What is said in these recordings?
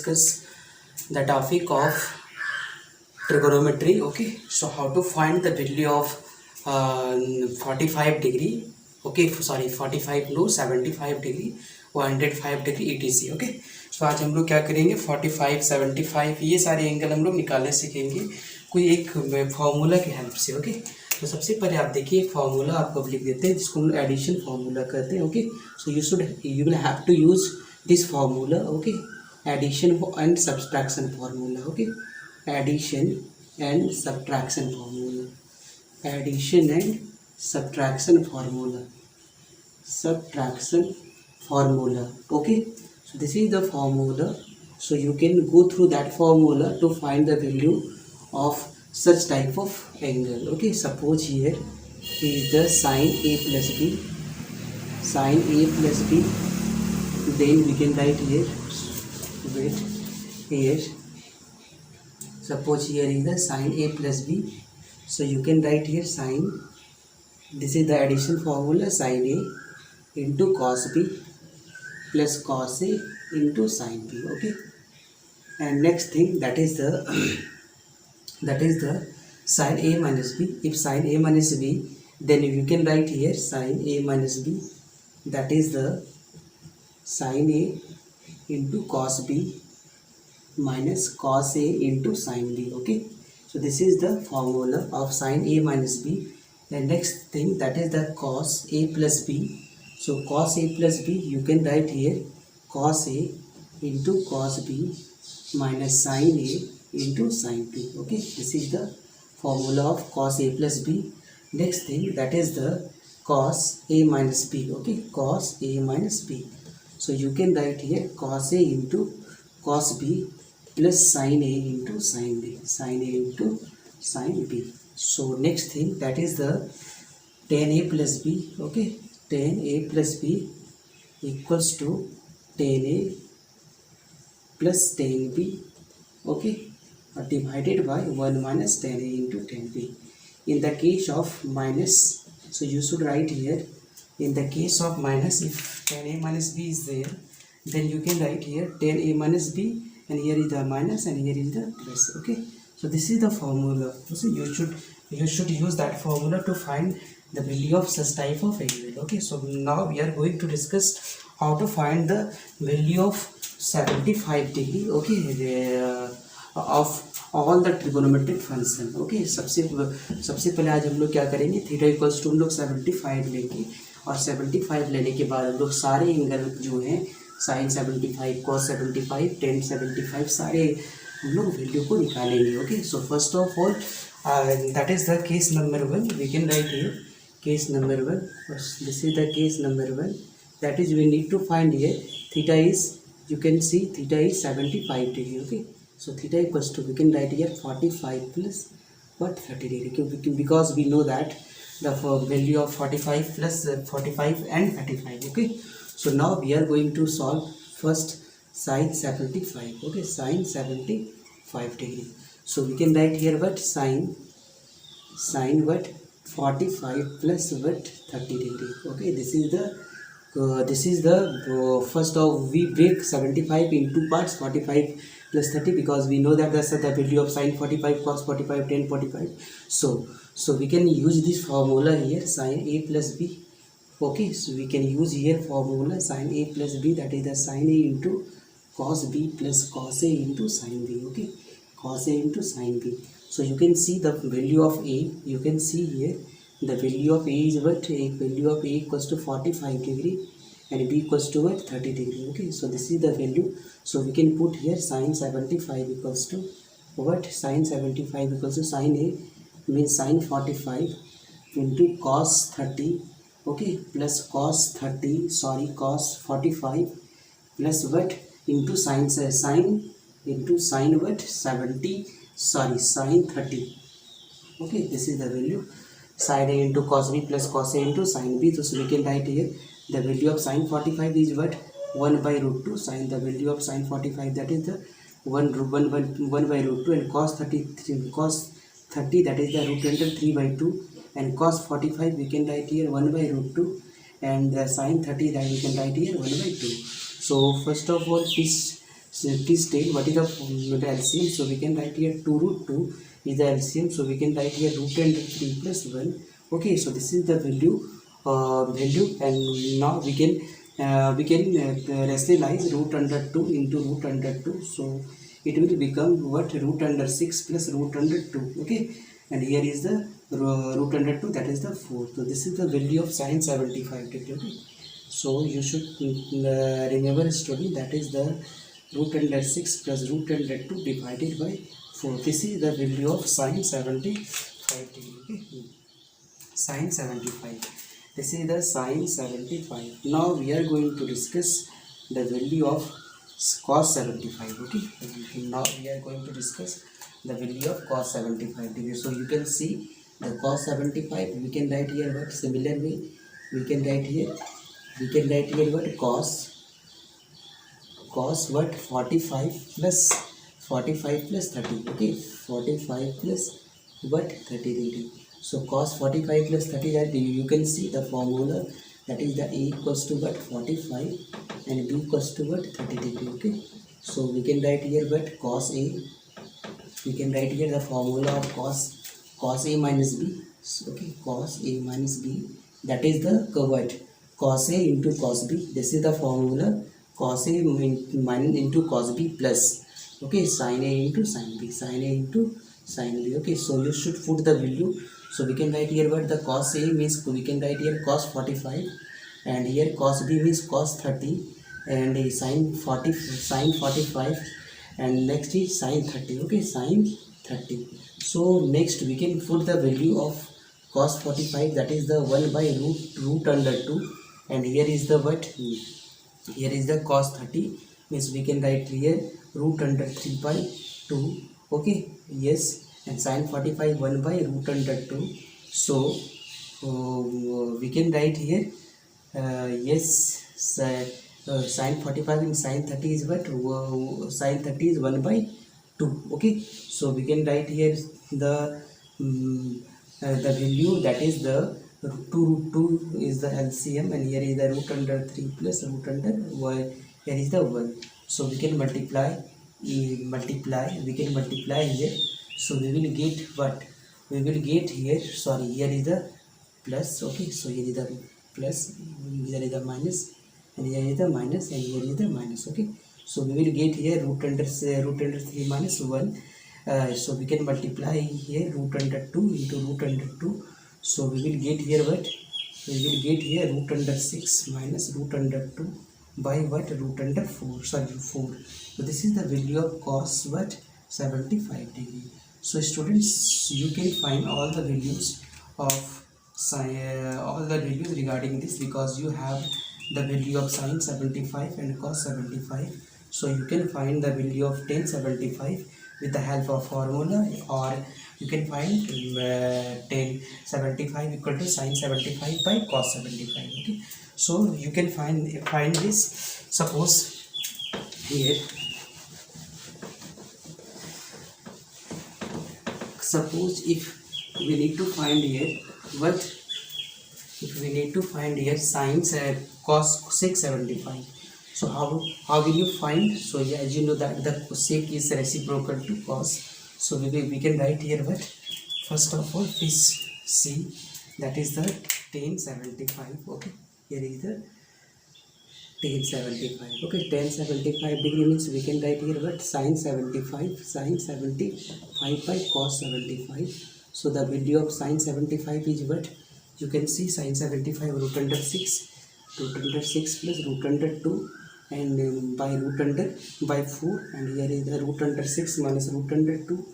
discuss the topic of trigonometry. Okay, so how to find the value of 45 degree, okay, sorry 45 no 75 degree, 105 degree etc. Okay, so आज हम लोग क्या करेंगे 45 75 ये सारे angle हम लोग निकालने सीखेंगे कोई एक फॉर्मूला की हेल्प से. ओके, तो सबसे पहले आप देखिए एक फार्मूला आपको लिख देते हैं जिसको हम लोग एडिशन फार्मूला कहते हैं. Okay, so you will have to use this formula. Okay, addition and subtraction formula. Okay, addition and subtraction formula, addition and subtraction formula. Okay, so this is the formula, so you can go through that formula to find the value of such type of angle. Okay, suppose here is the sine a plus b, then we can write here, wait, here suppose here is the sine a plus b, so you can write here sine, this is the addition formula, sine a into cos b plus cos a into sine b. Okay, and next thing that is the sine a minus b. If sine a minus b, then you can write here sine a minus b, that is the sine a into cos b minus cos a into sin b. Okay, so this is the formula of sin a minus b. And next thing that is the cos a plus b. So cos a plus b, you can write here cos a into cos b minus sin a into sin b. Okay, this is the formula of cos a plus b. Next thing that is the cos a minus b. Okay, cos a minus b, so you can write here cos a into cos b plus sin a into sin b, sin a into sin b. So next thing that is the tan a plus b. Okay, tan a plus b equals to tan a plus tan b. Okay, divided by 1 minus tan a into tan b. In the case of minus, so you should write here, in the case of minus, if tan a minus b is there, then you can write here tan a minus b, and here is the minus and here is the plus. Okay, so this is the formula. So you should use that formula to find the value of such type of angle. Okay, so now we are going to discuss how to find the value of 75 degree. Okay, of all the trigonometric function. Okay, सबसे पहले आज हम लोग क्या करेंगे, theta equals to हम लोग 75 लेंगे, और 75 लेने के बाद हम लोग सारे एंगल जो हैं साइन 75, cos 75, tan 75 सारे हम लोग वैल्यू को निकालेंगे. Okay, so first of all that is the case number 1. We can write here case number 1. This is the case number 1, that is we need to find here theta is, you can see theta is 75 degree. Okay, so theta equals to, we can write here 45 plus what 30 degree, because we know that the value of 45 plus 45 and 35. Okay, so now we are going to solve first sine 75. Okay, sine 75 degree. So we can write here what sine what 45 plus what 30 degree. Okay, this is the first of, we break 75 into parts, 45 plus 30, because we know that that's the value of sine 45, cos 45, tan 45. So we can use this formula here, sine a plus b. Okay, so we can use here formula sine a plus b, that is the sine a into cos b plus cos a into sin b. Okay, cos a into sin b. So you can see the value of a, you can see here the value of a is what, value of a equals to 45 degree and b equals to what, 30 degree. Okay, so this is the value. So we can put here sine 75 equals to what, sine 75 equals to sine a means sine 45 into cos 30. Okay, plus cos 45 plus what into sine into sine what 70, sorry sine 30. Okay, this is the value, sine a into cos b plus cos a into sin b. So we can write here the value of sine 45 is what, 1 by root 2, sine, the value of sine 45, that is the 1 by root 2, and cos 30 that is the root under 3 by 2, and cos 45 we can write here 1 by root 2, and the sin 30 that we can write here 1 by 2. So first of all, please So please take what is the LCM. So we can write here 2 root 2 is the LCM. So we can write here root under 3 plus 1. Okay, so this is the value, and now we can rationalize root under 2 into root under 2. So it will become what, root under 6 plus root under 2. Okay, and here is the root under 2, that is the 4. So this is the value of sine 75 degree. Okay, so you should remember, student, that is the root under 6 plus root under 2 divided by 4. This is the value of sine 75 degree. Okay, sine 75. This is the sine 75. Now we are going to discuss the value of cos 75. Okay, now we are going to discuss the value of cos 75 degree. So you can see the cos 75. We can write here what, similar way we can write here what, cos what, 45 plus 30. Okay, 45 plus what, 30 degree. So cos 45 plus 30, that you can see the formula, that is the A equals to what, 45 and B equals to what, 30 degree. Okay, so we can write here what, cos A. We can write here the formula of cos A minus B. Okay, cos A minus B, that is the what, cos A into cos B. This is the formula, cos A into cos B plus, okay, sin A into sin B, sin A into sin B. Okay, so you should put the value. So we can write here what, the cos A means, we can write here cos 45, and here cos B means cos 30, and sin 45, and next is sin 30. Okay, sin 30. So next we can put the value of cos 45, that is the 1 by root under 2, and here is the what, here is the cos 30, means we can write here root under 3 by 2. Okay, yes, and sin 45 1 by root under 2. So we can write here yes, sin 45 and sin 30 is what, sin 30 is 1 by 2. Okay, so we can write here the value, that is the 2 root 2 is the LCM, and here is the root under 3 plus root under 1, here is the 1. So we can multiply we can multiply here. So we will get what, we will get here, sorry, here is the plus. Okay, so here is the plus, here is the minus, and here is the minus, and here is the minus. Okay, so we will get here root under 3 minus 1. So we can multiply here root under 2 into root under 2. So we will get here what, we will get here root under 6 minus root under 2 by what, root under 4. So this is the value of cos what, 75 degree. So students, you can find all the values of all the values regarding this, because you have the value of sin 75 and cos 75. So you can find the value of tan 75 with the help of formula, or you can find tan 75 equal to sin 75 by cos 75. Okay, so you can find this. Suppose here, suppose if we need to find here what, if we need to find here sin cos 675. So how will you find? So yeah, as you know that the sec is reciprocal to cos. So we can write here what, first of all please see, that is the tan 75. Okay, here is the tan 75. Okay, tan 75 degree means we can write here what, sin 75 by cos 75. So the value of sin 75 is what, you can see sin 75 root under 6 plus root under 2, and by root under by 4, and here is the root under 6 minus root under 2,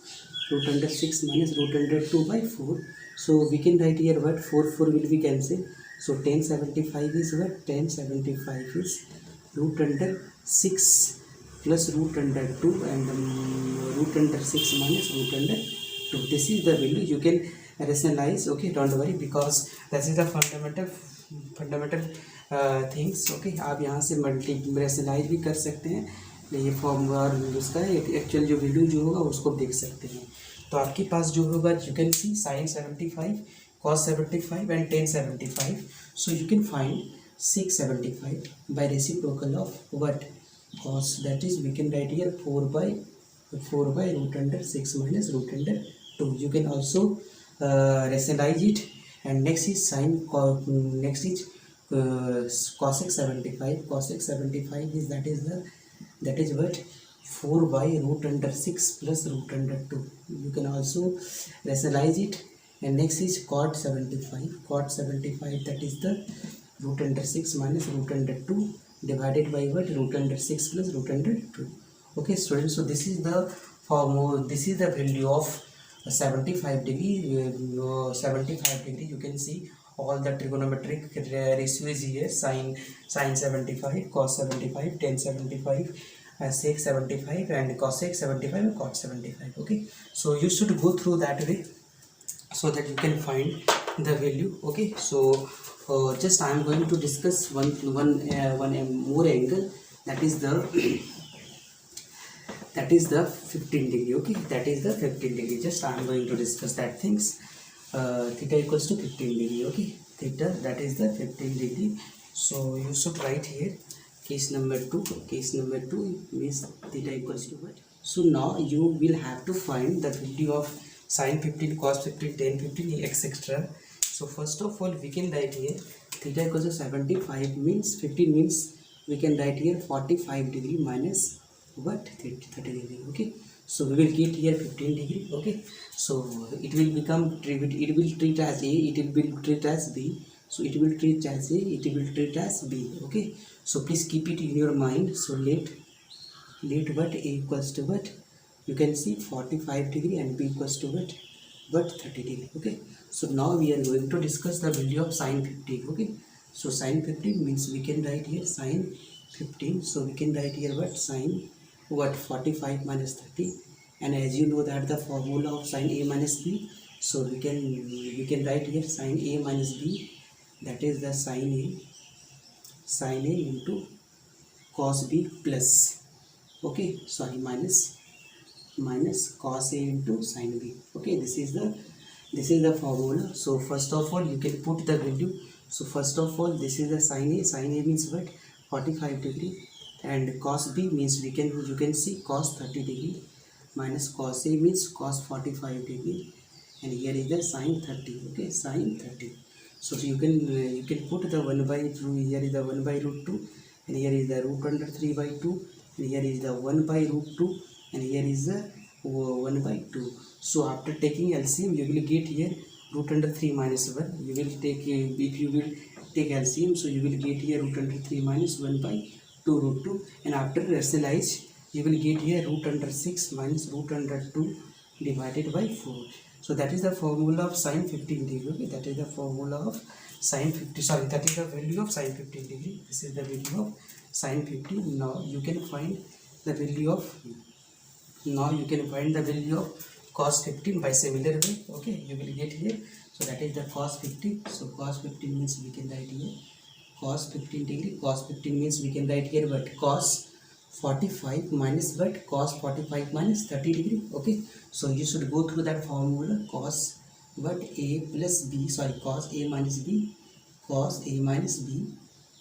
root under 6 minus root under 2 by 4. So we can write here what, 4 will be cancelled. So tan 75 is what, tan 75 is root under 6 plus root under 2, and root under 6 minus root under 2. This is the value. You can rationalize. Okay, don't worry, because this is the fundamental things. Okay, आप यहाँ से राशनलाइज भी कर सकते हैं, ये formula और उसका एक्चुअल जो वैल्यू जो होगा उसको देख सकते हैं. तो आपके पास जो होगा, you can see sine 75, cos 75 and tan 75. So you can find 675 by reciprocal of what, cos, that is we can write here 4 by root under 6 minus root under 2. You can also rationalize it. And next is next is cosec 75. Cosec 75 is that is what 4 by root under 6 plus root under 2. You can also rationalize it. And next is cot 75. Cot 75, that is the root under 6 minus root under 2 divided by what, root under 6 plus root under 2. Okay students, so this is the formula, this is the value of 75 degree. 75 degree, you can see all the trigonometric ratio is here. Sin 75, cos 75, tan 75, sec 75, and cosec 75 and cot 75. Okay, so you should go through that way so that you can find the value. Okay, so just I am going to discuss one more angle, that is the that is the 15 degree. Okay, that is the 15 degree. Just I am going to discuss that things. Theta equals to 15 degree. Okay, theta, that is the 15 degree. So you should write here case number 2. Case number 2 means theta equals to what? So now you will have to find the value of sin 15, cos 15, tan 15, etc. So first of all, we can write here theta equals to 75 means 15 means we can write here 45 degree minus what, 30 degree. Okay, so we will get here 15 degree. Okay, so it will become, it will treat as a, it will treat as b, so it will treat as a, it will treat as b. Okay, so please keep it in your mind. So let what, a equals to what, you can see 45 degree and b equals to what 30 degree. Okay, so now we are going to discuss the value of sin 15. Okay, so sin 15 means we can write here sin 15, so we can write here what, sin what, 45 minus 30. And as you know that the formula of sin a minus b, so we can write here sin a minus b, that is the sin a into cos b plus, okay, sorry, minus cos a into sin b. Okay, this is the formula. So first of all, you can put the value. So first of all, this is the sin a means what, 45 degree, and cos b means you can see cos 30 degree minus cos a means cos 45 degree, and here is the sin 30. Okay, sin 30. So you can put the 1 by 2, here is the 1 by root 2, and here is the root under 3 by 2, and here is the 1 by root 2, and here is the 1 by 2. So after taking LCM, you will get here root under 3 minus 1. You will take, if you will take LCM, so you will get here root under 3 minus 1 by 2 root 2, and after rationalize, you will get here root under 6 minus root under 2 divided by 4. So that is the formula of sin 15 degree. Okay, that is the formula of sin 50, sorry, that is the value of sin 15 degree. This is the value of sin 15. Now you can find the value of cos 15 by similar way. Okay, you will get here, so that is the cos 15. So cos 15 means we can write here cos 15 degree. Cos 15 means we can write here but cos 45 minus but cos 45 minus 30 degree. Okay, so you should go through that formula, cos but a plus b, sorry, cos a minus b, cos a minus b.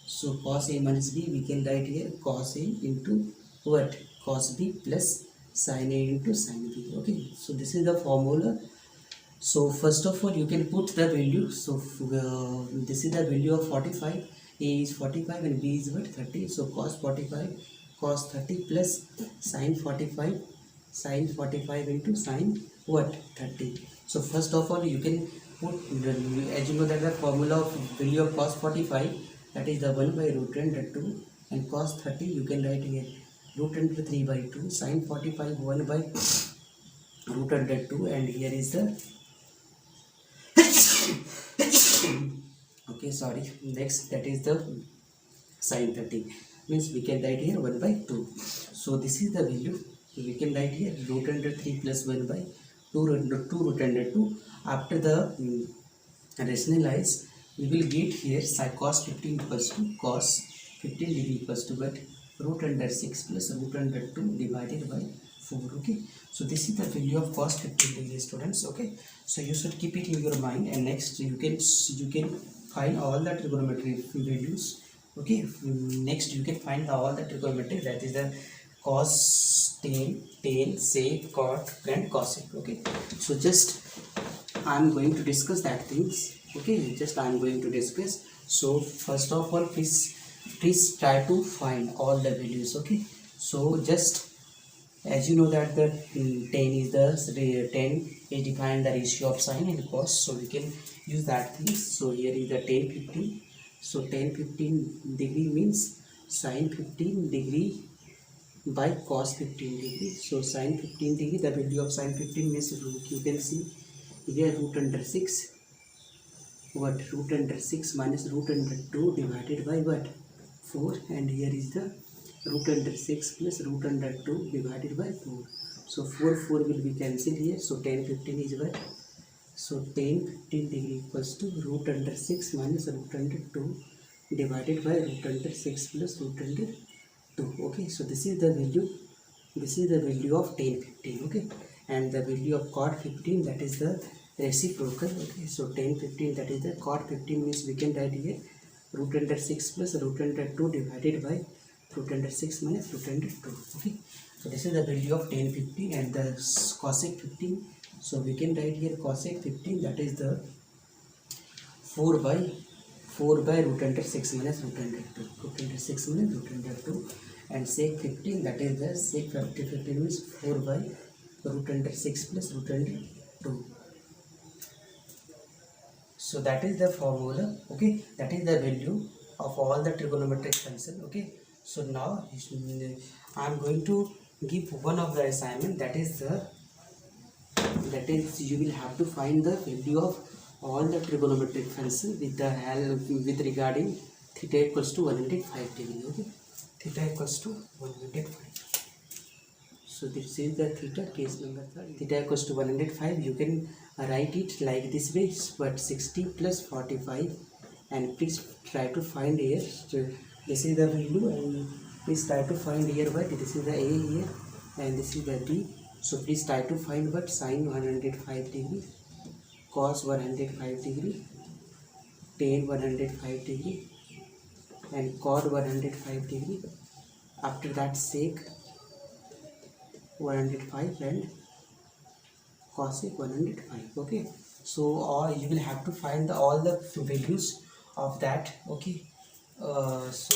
So cos a minus b, we can write here cos a into what, cos b plus sin a into sin b. Okay, so this is the formula. So first of all, you can put the value. So this is the value of 45. A is 45 and b is what, 30. So cos 45 cos 30 plus sin 45 into sin what, 30. So first of all, you can put, as you know that the formula of value of cos 45, that is the 1 by root under 2, and cos 30 you can write here root under 3 by 2, sin 45 1 by root under 2, and here is the okay, sorry, next, that is the sin 30 means we can write here 1 by 2. So this is the value. We can write here root under 3 plus 1 by 2 root under 2. After the rationalize, we will get here cos 15 equals to cos 15 degree equals to what, root under 6 plus root under 2 divided by 4. Okay, so this is the value of cos 15 degree, students. Okay, so you should keep it in your mind, and next you can find all the trigonometry values Okay, next you can find all the trigonometry, that is the cos, tan, sec, cot and cosec. Okay, so just I am going to discuss that things. Okay, just I am going to discuss. So first of all, please try to find all the values. Okay, so just as you know that the 10 is the 10 is defined the ratio of sine and cos, so we can use that things. So here is the 10 15, so 10 15 degree means sine 15 degree by cos 15 degree. So sine 15 degree, the value of sine 15 means you can see here root under 6, what root under 6 minus root under 2 divided by what 4, and here is the root under 6 plus root under 2 divided by 4. So 4 will be cancelled here, so 10 15 is what, so 10 15 degree equals to root under 6 minus root under 2 divided by root under 6 plus root under 2. Okay, so this is the value of 10 15. Okay, and the value of cot 15, that is the reciprocal. Okay, so 10 15, that is the cot 15 means we can write here root under 6 plus root under 2 divided by root under 6 minus root under 2. Okay, so this is the value of 10 15, and the cosec 15, so we can write here cosec 15, that is the 4 by root under 6 minus root under 2, root under 6 minus root under 2, and sec 15, that is the sec 15 means 4 by root under 6 plus root under 2. So that is the formula. Okay, that is the value of all the trigonometric function. Okay, so now I am going to give one of the assignment, that is you will have to find the value of all the trigonometric function with the help with regarding theta equals to 105 degree. Okay, theta equals to 105. So this is the theta, case number 3. Theta equals to 105. You can write it like this way, but 60 plus 45, and please try to find here. So this is the value, and please try to find here what this is the A here, and this is the B. So please try to find what sine 105 degree, cos 105 degree, tan 105 degree, and cot 105 degree. After that sec 105 and cosec 105. Okay, so all you will have to find all the values of that. Okay, so